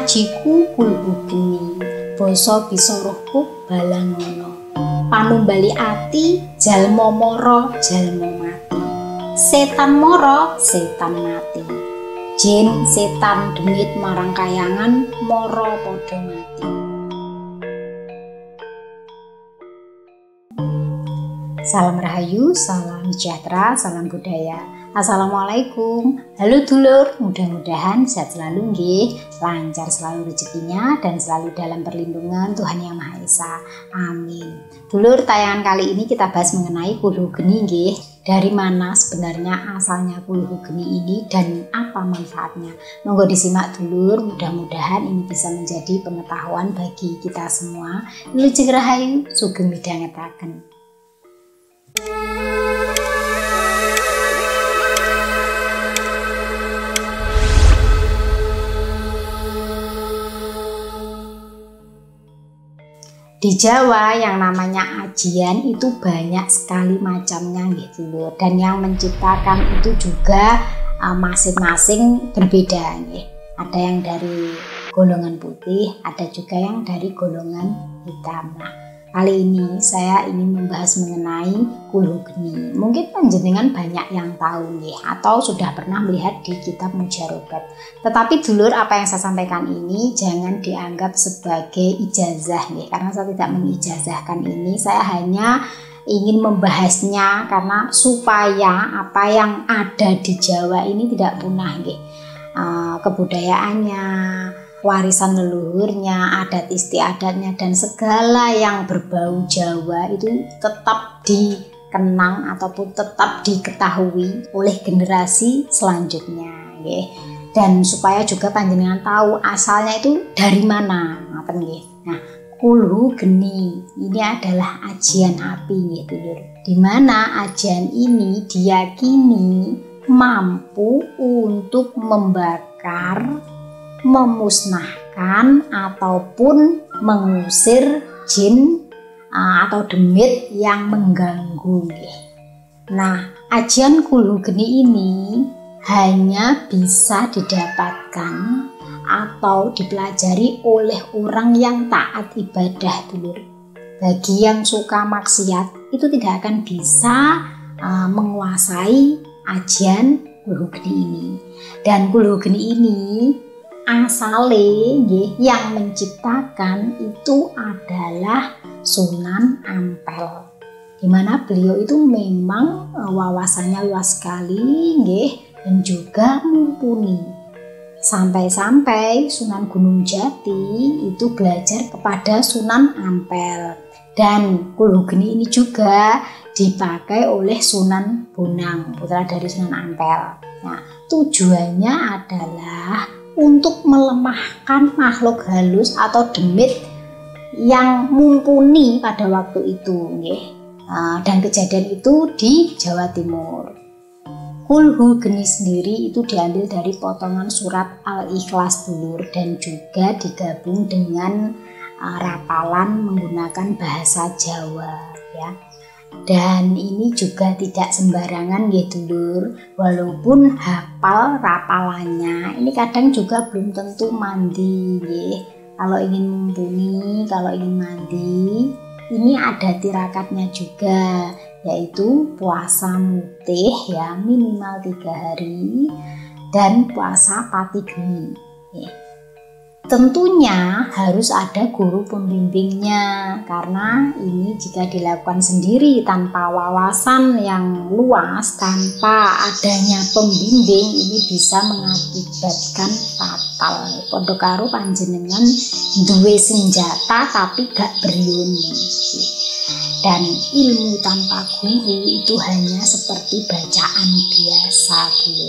ajiku kulhu geni, basa Bisarohku balangono. Panumbali ati jalma mara jalma mati. Setan mara setan mati. Jin setan demit marang kayangan mara padha mati. Salam rahayu, salam sejahtera, salam budaya. Assalamualaikum. Halo dulur, mudah-mudahan sehat selalu nggih, lancar selalu rezekinya dan selalu dalam perlindungan Tuhan Yang Maha Esa. Amin. Dulur, tayangan kali ini kita bahas mengenai kulhu geni nggih. Dari mana sebenarnya asalnya kulhu geni ini dan apa manfaatnya? Monggo disimak dulur, mudah-mudahan ini bisa menjadi pengetahuan bagi kita semua. Wilujeng rahayu, sugeng midhangetaken. Di Jawa yang namanya ajian itu banyak sekali macamnya gitu, dan yang menciptakan itu juga masing-masing berbeda nih. Ada yang dari golongan putih, ada juga yang dari golongan hitam. Nah, kali ini saya ingin membahas mengenai kulhu geni. Mungkin panjenengan banyak yang tahu nih, atau sudah pernah melihat di kitab Mujarobat. Tetapi dulur, apa yang saya sampaikan ini jangan dianggap sebagai ijazah nih, karena saya tidak mengijazahkan ini. Saya hanya ingin membahasnya karena supaya apa yang ada di Jawa ini tidak punah nih. Kebudayaannya, warisan leluhurnya, adat istiadatnya, dan segala yang berbau Jawa itu tetap dikenang ataupun tetap diketahui oleh generasi selanjutnya, nggih. Dan supaya juga panjenengan tahu asalnya itu dari mana, ngoten nggih. Nah, kulhu geni ini adalah ajian api nggih dulur. Di mana ajian ini diyakini mampu untuk membakar, memusnahkan ataupun mengusir jin atau demit yang mengganggu. Nah, ajian kulhu geni ini hanya bisa didapatkan atau dipelajari oleh orang yang taat ibadah dulur. Bagi yang suka maksiat itu tidak akan bisa menguasai ajian kulhu geni ini. Dan kulhu geni ini asale yang menciptakan itu adalah Sunan Ampel, di mana beliau itu memang wawasannya luas sekali dan juga mumpuni. Sampai-sampai Sunan Gunung Jati itu belajar kepada Sunan Ampel, dan kulhu geni ini juga dipakai oleh Sunan Bonang, putra dari Sunan Ampel. Nah, tujuannya adalah untuk melemahkan makhluk halus atau demit yang mumpuni pada waktu itu, dan kejadian itu di Jawa Timur. Kulhu geni sendiri itu diambil dari potongan surat Al-Ikhlas dulur, dan juga digabung dengan rapalan menggunakan bahasa Jawa, ya. Dan ini juga tidak sembarangan ya dulur, walaupun hafal rapalannya ini kadang juga belum tentu mandi ya. Kalau ingin mumpuni, kalau ingin mandi, ini ada tirakatnya juga, yaitu puasa mutih ya minimal 3 hari dan puasa pati geni ya. Tentunya harus ada guru pembimbingnya, karena ini jika dilakukan sendiri tanpa wawasan yang luas, tanpa adanya pembimbing, ini bisa mengakibatkan fatal. Padha karo panjenengan duwe senjata tapi gak beriuni. Dan ilmu tanpa guru itu hanya seperti bacaan biasa dulu.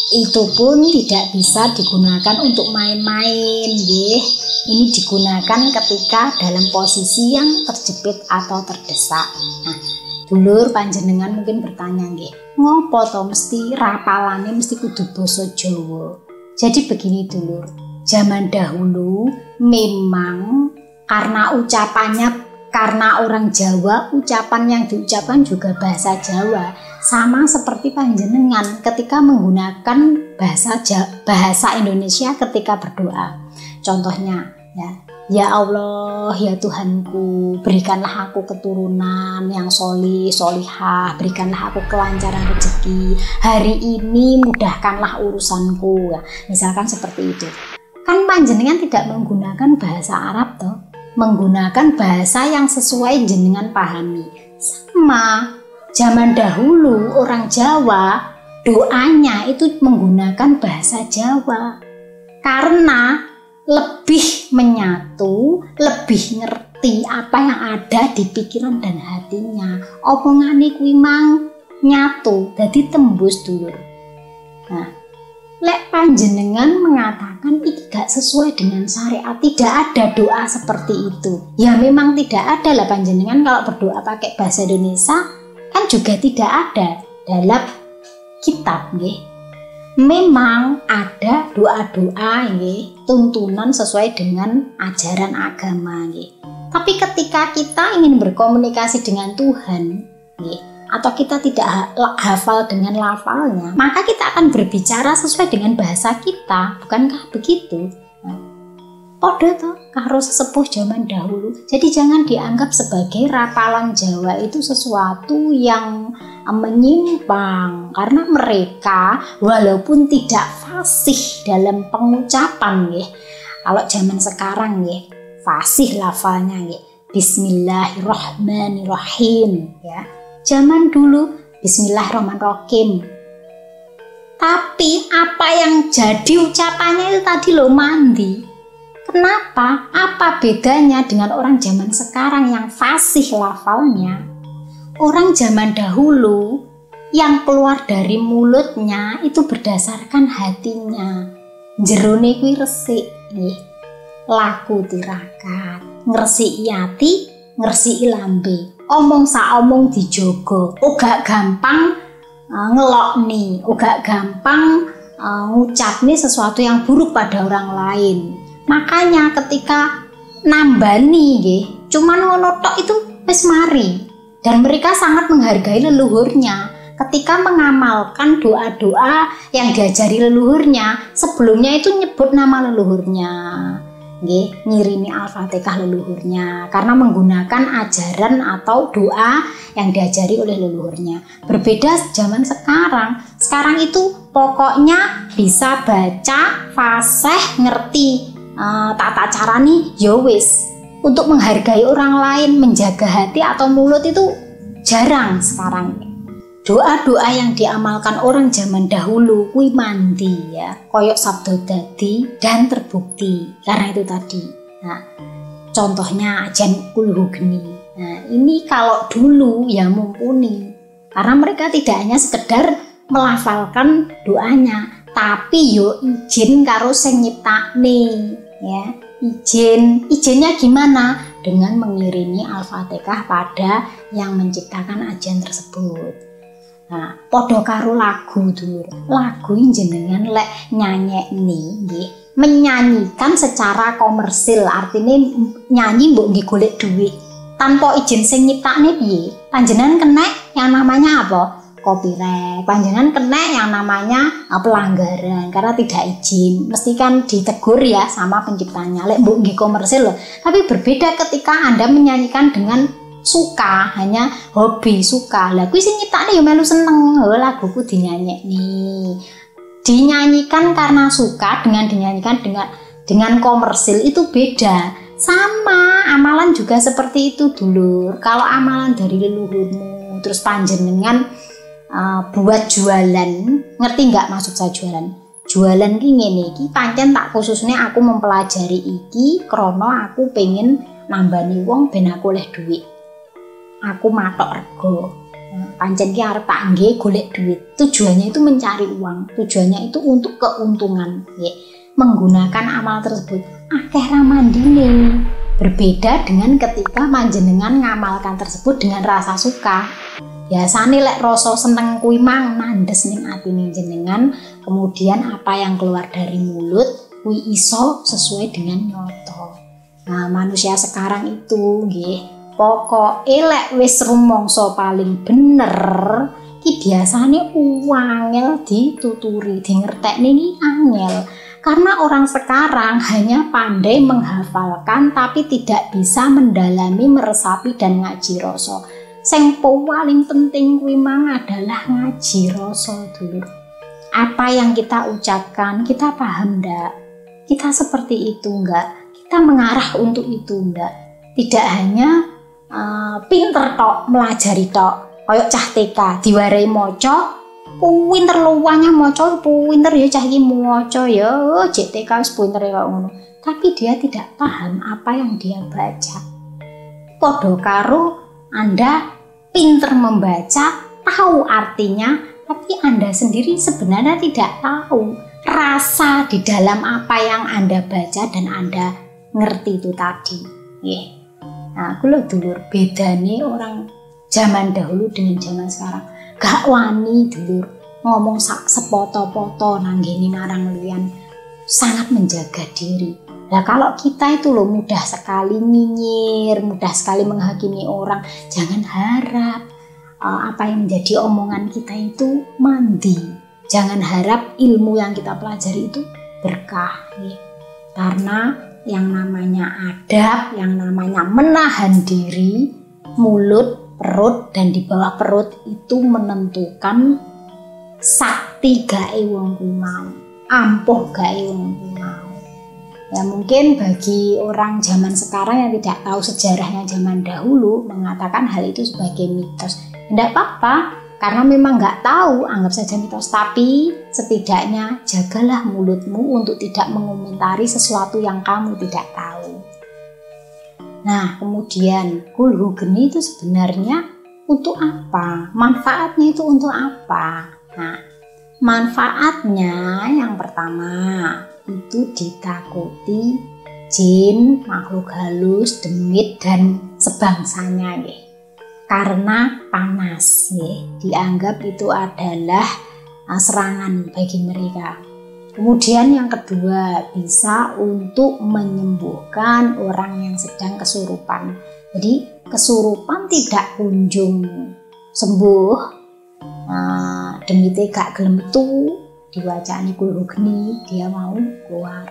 Itu pun tidak bisa digunakan untuk main-main, nggih. Ini digunakan ketika dalam posisi yang terjepit atau terdesak. Nah, dulur panjenengan mungkin bertanya nggih, ngopo to mesti rapalane mesti kudu basa Jawa? Jadi begini dulur, zaman dahulu memang karena ucapannya, karena orang Jawa, ucapan yang diucapkan juga bahasa Jawa. Sama seperti panjenengan ketika menggunakan bahasa Indonesia ketika berdoa. Contohnya ya Allah, ya Tuhanku, berikanlah aku keturunan yang solih, solihah, berikanlah aku kelancaran rezeki, hari ini mudahkanlah urusanku. Misalkan seperti itu. Kan panjenengan tidak menggunakan bahasa Arab toh, menggunakan bahasa yang sesuai jenengan pahami. Sama zaman dahulu orang Jawa doanya itu menggunakan bahasa Jawa karena lebih menyatu, lebih ngerti apa yang ada di pikiran dan hatinya. Omongane kuwi mang nyatu, dadi tembus dulur. Nah, lek panjenengan mengatakan ini gak sesuai dengan syariat, tidak ada doa seperti itu. Ya memang tidak ada lah, panjenengan kalau berdoa pakai bahasa Indonesia kan juga tidak ada dalam kitab nggih. Memang ada doa-doa nggih, tuntunan sesuai dengan ajaran agama nggih. Tapi ketika kita ingin berkomunikasi dengan Tuhan nggih, atau kita tidak hafal dengan lafalnya, maka kita akan berbicara sesuai dengan bahasa kita, bukankah begitu? Podo toh karo sesepuh zaman dahulu. Jadi jangan dianggap sebagai rapalan Jawa itu sesuatu yang menyimpang, karena mereka walaupun tidak fasih dalam pengucapan nggih. Kalau zaman sekarang nggih, fasih lafalnya nggih. Bismillahirrahmanirrahim ya. Zaman dulu Bismillahirrahmanirrahim. Tapi apa yang jadi ucapannya itu tadi lo mandi. Kenapa? Apa bedanya dengan orang zaman sekarang yang fasih lafalnya? Orang zaman dahulu yang keluar dari mulutnya itu berdasarkan hatinya. Jerone kuwi resik nggih. Laku tirakat, ngresiki ati, ngresiki lambe. Omong saomong dijogo. Uga gampang ngelokni, uga gampang ngucapni sesuatu yang buruk pada orang lain. Makanya ketika nambani nggih, cuman ngono tok itu wis mari. Dan mereka sangat menghargai leluhurnya. Ketika mengamalkan doa-doa yang diajari leluhurnya, sebelumnya itu nyebut nama leluhurnya. Nggih, ngirimi Al-Fatihah leluhurnya karena menggunakan ajaran atau doa yang diajari oleh leluhurnya. Berbeda zaman sekarang. Sekarang itu pokoknya bisa baca, fasih, ngerti tata cara nih, ya wis. Untuk menghargai orang lain, menjaga hati atau mulut itu jarang sekarang. Doa-doa yang diamalkan orang zaman dahulu kuwi mandi ya, koyok sabdo dadi dan terbukti karena itu tadi. Nah, contohnya ajan kulhu geni. Nah, ini kalau dulu ya mumpuni karena mereka tidak hanya sekedar melafalkan doanya, tapi yo izin karo sing nyiptakne ya. Izinnya gimana? Dengan mengirimi Al-Fatihah pada yang menciptakan ajian tersebut. Nah, podo karo lagu dulur. Lagu jenengan lek nyanyekni nggih, menyanyikan secara komersil, artinya nyanyi mbok nggih golek duit. Tanpa izin sing nyiptakne piye? Panjenengan kena yang namanya apa? Copyright. Panjenengan kena yang namanya pelanggaran karena tidak izin. Mesti kan ditegur ya sama penciptanya. Lek mbok nggih komersil loh. Tapi berbeda ketika Anda menyanyikan dengan suka, hanya hobi suka. Lah kuwi sing nyiptakne ya melu seneng. Laguku dinyanyekni. Dinyanyikan karena suka dengan dinyanyikan dengan komersil itu beda. Sama amalan juga seperti itu dulur. Kalau amalan dari leluhurmu terus panjenengan buat jualan, ngerti nggak maksud saya jualan? Jualan ki ngene iki pancen tak khususnya aku mempelajari iki krono aku pengen nambani wong ben aku oleh duit. Aku matok rego. Pancen ki arep tak nggih golek duit. Tujuannya itu mencari uang, tujuannya itu untuk keuntungan, ya. Menggunakan amal tersebut akeh ramandine. Berbeda dengan ketika panjenengan ngamalkan tersebut dengan rasa suka. Biasane lek rasa seneng kuwi mang nandes ning atine jenengan, kemudian apa yang keluar dari mulut kuwi iso sesuai dengan nyoto. Nah, manusia sekarang itu nggih, pokoke lek wis rumangsa paling bener ki biasane angel dituturi, di ngertekne iki angel. Karena orang sekarang hanya pandai menghafalkan tapi tidak bisa mendalami, meresapi dan ngaji rasa. Sing paling penting kuwi mang adalah ngaji rasa dulu. Apa yang kita ucapkan, kita paham ndak? Kita seperti itu enggak? Kita mengarah untuk itu enggak? Tidak hanya pinter tok, melajari tok. Kayak cah TK diwarai maca, pinter luwanya maca, pinter ya cah iki maca ya, cek TK wis pinter ya ngono. Tapi dia tidak paham apa yang dia baca. Padha karo Anda pinter membaca, tahu artinya, tapi Anda sendiri sebenarnya tidak tahu rasa di dalam apa yang Anda baca dan Anda ngerti itu tadi. Nah, aku lho dulur, bedane orang zaman dahulu dengan zaman sekarang. Gak wani dulur ngomong sepoto-poto nanggini marang liyan, sangat menjaga diri. Nah kalau kita itu loh mudah sekali nyinyir, mudah sekali menghakimi orang, jangan harap apa yang menjadi omongan kita itu mandi. Jangan harap ilmu yang kita pelajari itu berkah. Karena yang namanya adab, yang namanya menahan diri, mulut, perut, dan di bawah perut itu menentukan sakti gae wong kuwi mau, ampuh gae wong kuwi mau. Ya mungkin bagi orang zaman sekarang yang tidak tahu sejarahnya zaman dahulu mengatakan hal itu sebagai mitos. Tidak apa-apa, karena memang nggak tahu, anggap saja mitos. Tapi setidaknya jagalah mulutmu untuk tidak mengomentari sesuatu yang kamu tidak tahu. Nah kemudian kulhu geni itu sebenarnya untuk apa? Manfaatnya itu untuk apa? Nah manfaatnya yang pertama itu ditakuti jin, makhluk halus, demit dan sebangsanya ya. Karena panas ya, dianggap itu adalah serangan bagi mereka. Kemudian yang kedua bisa untuk menyembuhkan orang yang sedang kesurupan. Jadi kesurupan tidak kunjung sembuh, demite gak gelem metu, diwacani kulhu geni, dia mau keluar.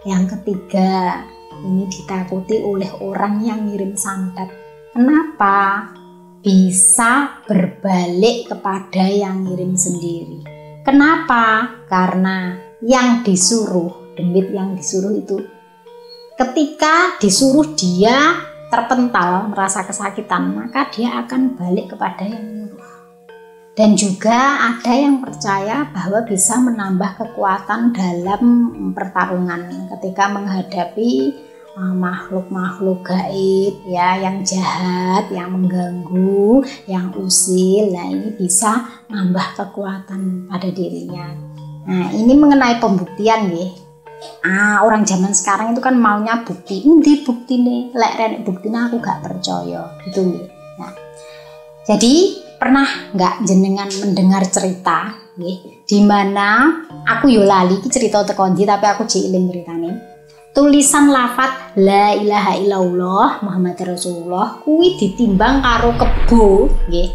Yang ketiga ini ditakuti oleh orang yang ngirim santet. Kenapa? Bisa berbalik kepada yang ngirim sendiri. Kenapa? Karena yang disuruh, demit yang disuruh itu ketika disuruh dia terpental, merasa kesakitan, maka dia akan balik kepada yang nyuruh. Dan juga ada yang percaya bahwa bisa menambah kekuatan dalam pertarungan ketika menghadapi makhluk-makhluk gaib ya, yang jahat, yang mengganggu, yang usil. Nah ini bisa nambah kekuatan pada dirinya. Nah ini mengenai pembuktian ya. Orang zaman sekarang itu kan maunya bukti. Endi buktine? Lek renek buktine aku gak percaya gitu ya. Nah, jadi pernah nggak jenengan mendengar cerita ya, di mana aku yo lali iki cerita teko ndi tapi aku jeeling ceritane. Tulisan lafat la ilaha illallah Muhammad Rasulullah kuwi ditimbang karo kebo nggih.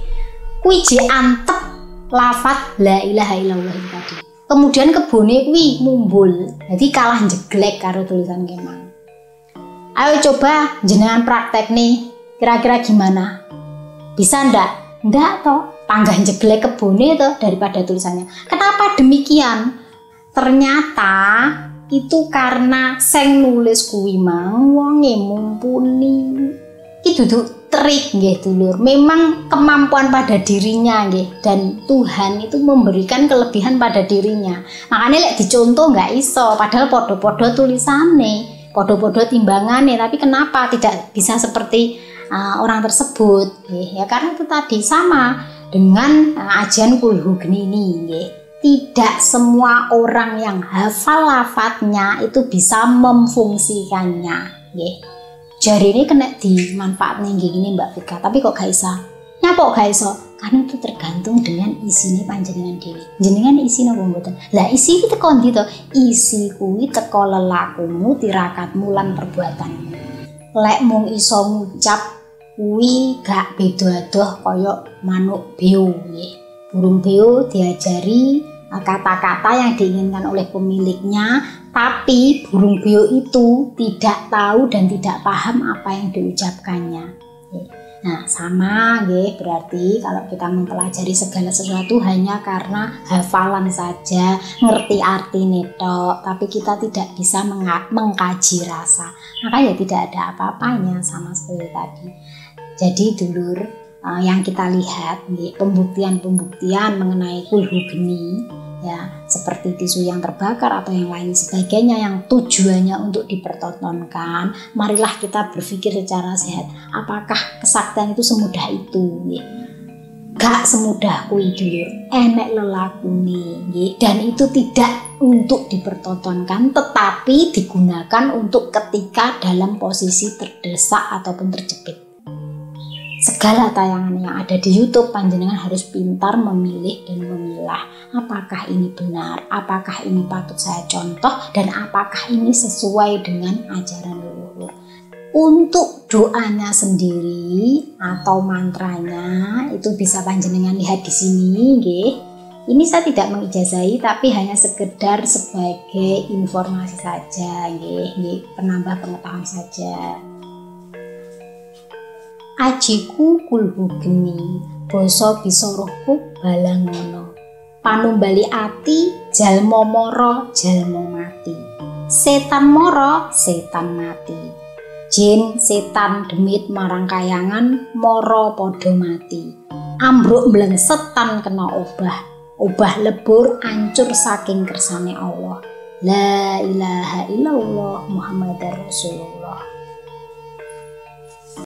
Kuwi je antep lafat la ilaha illallah tadi. Kemudian kebone kuwi mumbul. Jadi kalah jeglek karo tulisan kemang. Ayo coba jenengan praktek nih. Kira-kira gimana? Bisa ndak? Ndak toh. Panggah jeglek kebone toh daripada tulisannya. Kenapa demikian? Ternyata itu karena sing nulis kuwi mang wonge mumpuni. Iki dudu trik nggih dulur. Memang kemampuan pada dirinya nggih, dan Tuhan itu memberikan kelebihan pada dirinya. Makanya lek dicontoh nggak iso, padahal podo-podo tulisane, podo-podo timbangane, tapi kenapa tidak bisa seperti orang tersebut nggih? Ya karena itu tadi sama dengan ajian kulhu geni ini nggih. Tidak semua orang yang hafal lafadznya itu bisa memfungsikannya nggih. Jari ini kena dimanfaatkan gini Mbak Vika, tapi kok gak bisa? Nyapa gak iso? Karena itu tergantung dengan isinya panjenengan dewi. Jenengan isi napa mboten? Lah isi iki teko ndi to? Isi kuwi teko lelakumu, tirakatmu lan perbuatanmu. Lek mung iso ngucap kuwi gak beda adoh kaya manuk beo nggih. Burung beo diajari kata-kata yang diinginkan oleh pemiliknya, tapi burung beo itu tidak tahu dan tidak paham apa yang diucapkannya. Nah, sama nggih, berarti kalau kita mempelajari segala sesuatu hanya karena hafalan saja, ngerti arti netok, tapi kita tidak bisa mengkaji rasa, maka ya tidak ada apa-apanya, sama seperti tadi. Jadi dulur, yang kita lihat nggih, pembuktian mengenai kulhu geni, ya seperti tisu yang terbakar atau yang lain sebagainya yang tujuannya untuk dipertontonkan, marilah kita berpikir secara sehat, apakah kesaktian itu semudah itu nggih? Gak semudah kuwi dulur, enek lelakune nggih, dan itu tidak untuk dipertontonkan tetapi digunakan untuk ketika dalam posisi terdesak ataupun terjepit. Segala tayangan yang ada di YouTube, panjenengan harus pintar memilih dan memilah apakah ini benar, apakah ini patut saya contoh, dan apakah ini sesuai dengan ajaran leluhur. Untuk doanya sendiri atau mantranya itu bisa panjenengan lihat di sini, nggih. Ini saya tidak mengijazahi, tapi hanya sekedar sebagai informasi saja, nggih, penambah pengetahuan saja. Ajiku kulhu geni, basa bisa rohku balangono. Panumbali ati, jalma mara, jalma mati. Setan mara, setan mati. Jin, setan demit marang kayangan, mara padha mati. Ambruk mlengsetan kena obah lebur ancur saking kersane Allah. La ilaha illallah Muhammadar Rasulullah.